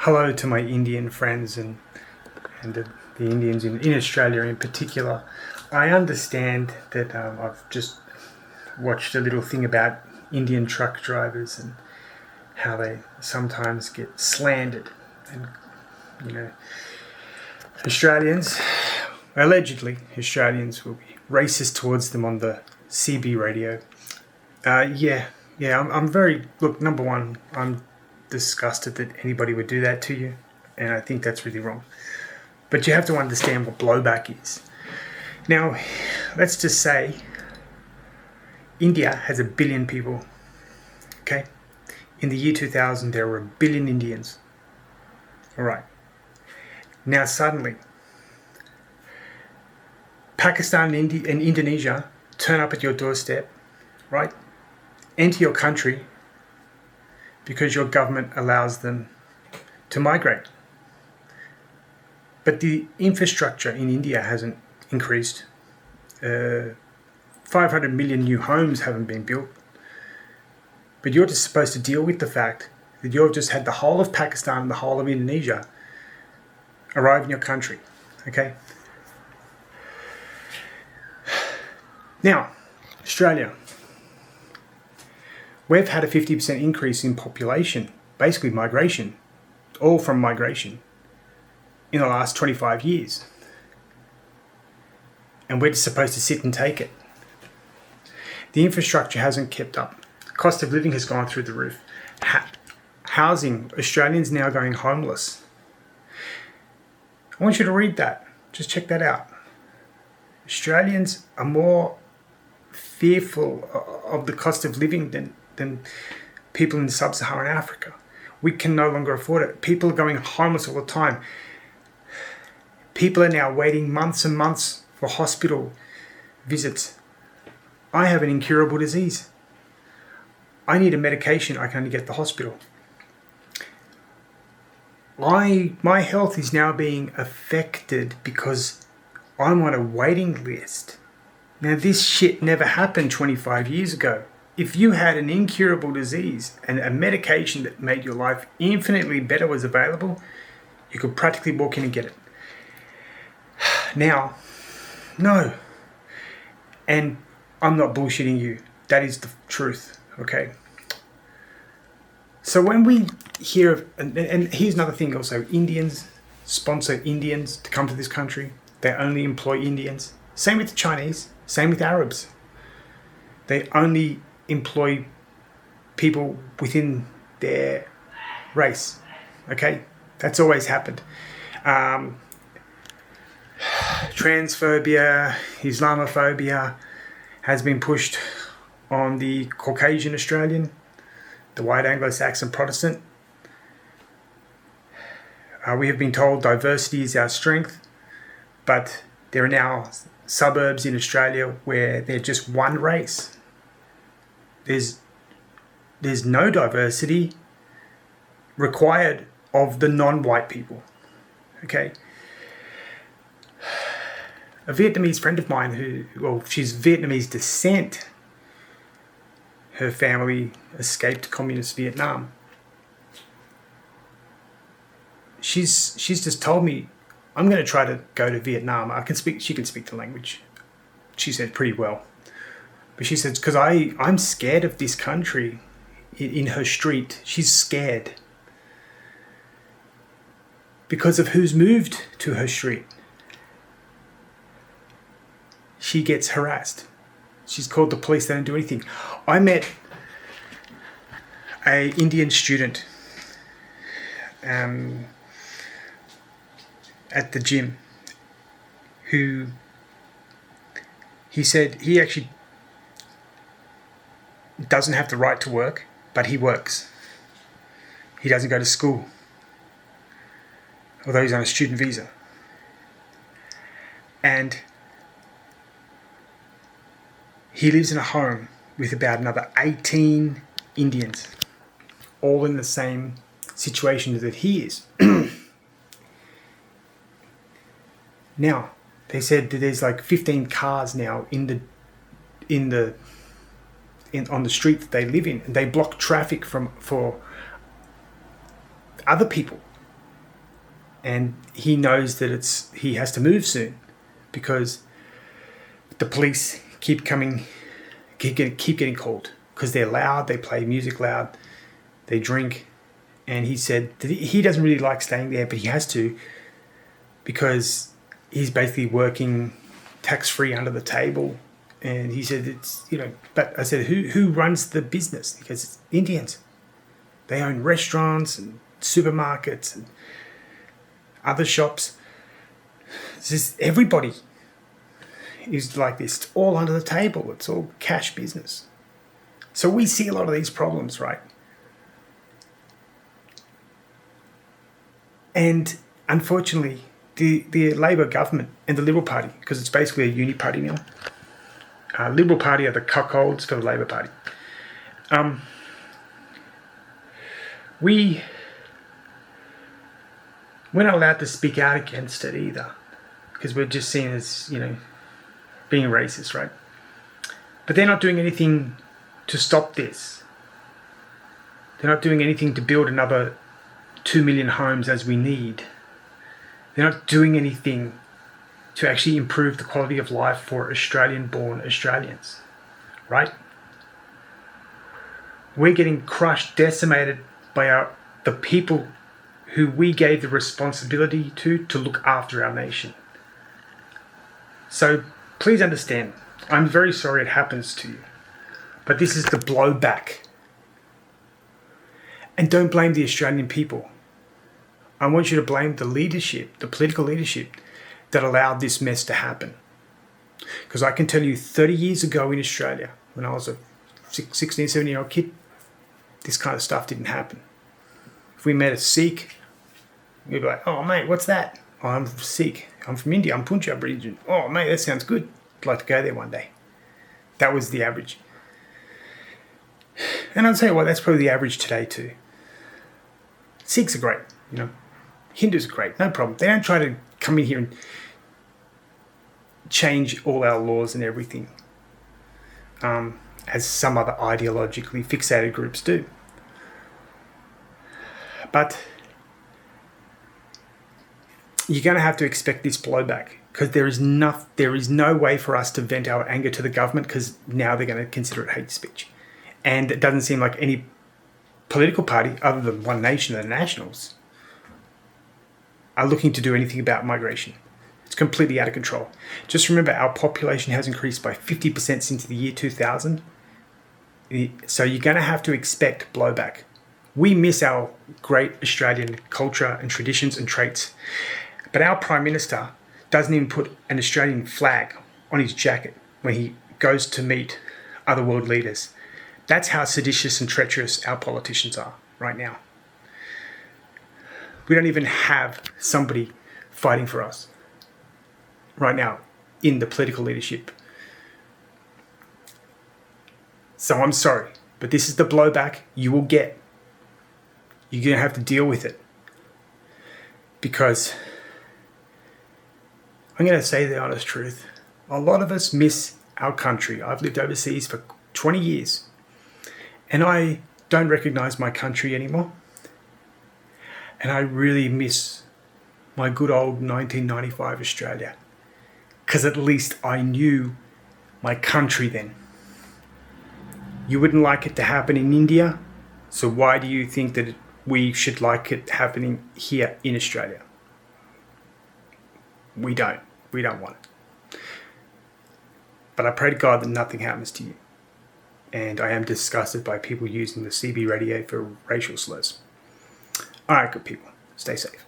Hello to my Indian friends and the Indians in Australia in particular. I understand that I've just watched a little thing about Indian truck drivers and how they sometimes get slandered. And, you know, allegedly Australians will be racist towards them on the CB radio. I'm very, look, number one, I'm disgusted that anybody would do that to you, and I think that's really wrong. But you have to understand what blowback is. Now, let's just say India has 1 billion people, okay? In the year 2000, there were 1 billion Indians. All right. Now, suddenly, Pakistan and Indonesia turn up at your doorstep, right? Enter your country because your government allows them to migrate. But the infrastructure in India hasn't increased. 500 million new homes haven't been built. But you're just supposed to deal with the fact that you've just had the whole of Pakistan and the whole of Indonesia arrive in your country. Okay? Now, Australia. We've had a 50% increase in population, basically migration, all from migration, in the last 25 years. And we're just supposed to sit and take it. The infrastructure hasn't kept up. The cost of living has gone through the roof. Housing, Australians now going homeless. I want you to read that. Just check that out. Australians are more fearful of the cost of living than people in sub-Saharan Africa. We can no longer afford it. People are going homeless all the time. People are now waiting months and months for hospital visits. I have an incurable disease. I need a medication I can only get at the hospital. My health is now being affected because I'm on a waiting list. Now, this shit never happened 25 years ago. If you had an incurable disease and a medication that made your life infinitely better was available, you could practically walk in and get it. Now, no. And I'm not bullshitting you. That is the truth, okay? So when we hear of, and here's another thing also, Indians sponsor Indians to come to this country. They only employ Indians. Same with the Chinese, same with Arabs. They only employ people within their race, okay? That's always happened. Transphobia, Islamophobia has been pushed on the Caucasian Australian, the white Anglo-Saxon Protestant. We have been told diversity is our strength, but there are now suburbs in Australia where they're just one race. There's no diversity required of the non-white people. Okay. A Vietnamese friend of mine she's Vietnamese descent. Her family escaped communist Vietnam. She's just told me, I'm going to try to go to Vietnam. She can speak the language. She said pretty well. But she said, because I'm scared of this country. In her street, she's scared. Because of who's moved to her street. She gets harassed. She's called the police, they don't do anything. I met an Indian student at the gym who he said he actually doesn't have the right to work, but he works. He doesn't go to school, although he's on a student visa. And he lives in a home with about another 18 Indians, all in the same situation that he is. Now, they said that there's like 15 cars now on the street that they live in, and they block traffic for other people And he knows that he has to move soon because the police keep getting called because they're loud, they play music loud, they drink. And he said that he doesn't really like staying there, but he has to because he's basically working tax-free under the table. And he said, but I said, who runs the business? Because it's Indians. They own restaurants and supermarkets and other shops. It's just everybody is like this. It's all under the table. It's all cash business. So we see a lot of these problems, right? And unfortunately, the Labor government and the Liberal Party, because it's basically a uni-party now, Liberal Party are the cuckolds for the Labor Party. We're not allowed to speak out against it either, because we're just seen as, being racist, right? But they're not doing anything to stop this. They're not doing anything to build another 2 million homes as we need. They're not doing anything to actually improve the quality of life for Australian-born Australians, right? We're getting crushed, decimated by the people who we gave the responsibility to look after our nation. So please understand, I'm very sorry it happens to you, but this is the blowback. And don't blame the Australian people. I want you to blame the leadership, the political leadership that allowed this mess to happen. Because I can tell you 30 years ago in Australia, when I was a 16, 17-year-old kid, this kind of stuff didn't happen. If we met a Sikh, we'd be like, oh mate, what's that? Oh, I'm Sikh. I'm from India. I'm Punjab region. Oh mate, that sounds good. I'd like to go there one day. That was the average. And I'll tell you what, that's probably the average today too. Sikhs are great, Hindus are great, no problem. They don't try to come in here and change all our laws and everything, as some other ideologically fixated groups do. But you're going to have to expect this blowback because there is no way for us to vent our anger to the government because now they're going to consider it hate speech. And it doesn't seem like any political party other than One Nation, the Nationals, are looking to do anything about migration. It's completely out of control. Just remember, our population has increased by 50% since the year 2000. So you're going to have to expect blowback. We miss our great Australian culture and traditions and traits. But our Prime Minister doesn't even put an Australian flag on his jacket when he goes to meet other world leaders. That's how seditious and treacherous our politicians are right now. We don't even have somebody fighting for us right now in the political leadership. So I'm sorry, but this is the blowback you will get. You're going to have to deal with it. Because I'm going to say the honest truth. A lot of us miss our country. I've lived overseas for 20 years. And I don't recognize my country anymore. And I really miss my good old 1995 Australia. Because at least I knew my country then. You wouldn't like it to happen in India, so why do you think that we should like it happening here in Australia? We don't. We don't want it. But I pray to God that nothing happens to you. And I am disgusted by people using the CB radio for racial slurs. All right, good people. Stay safe.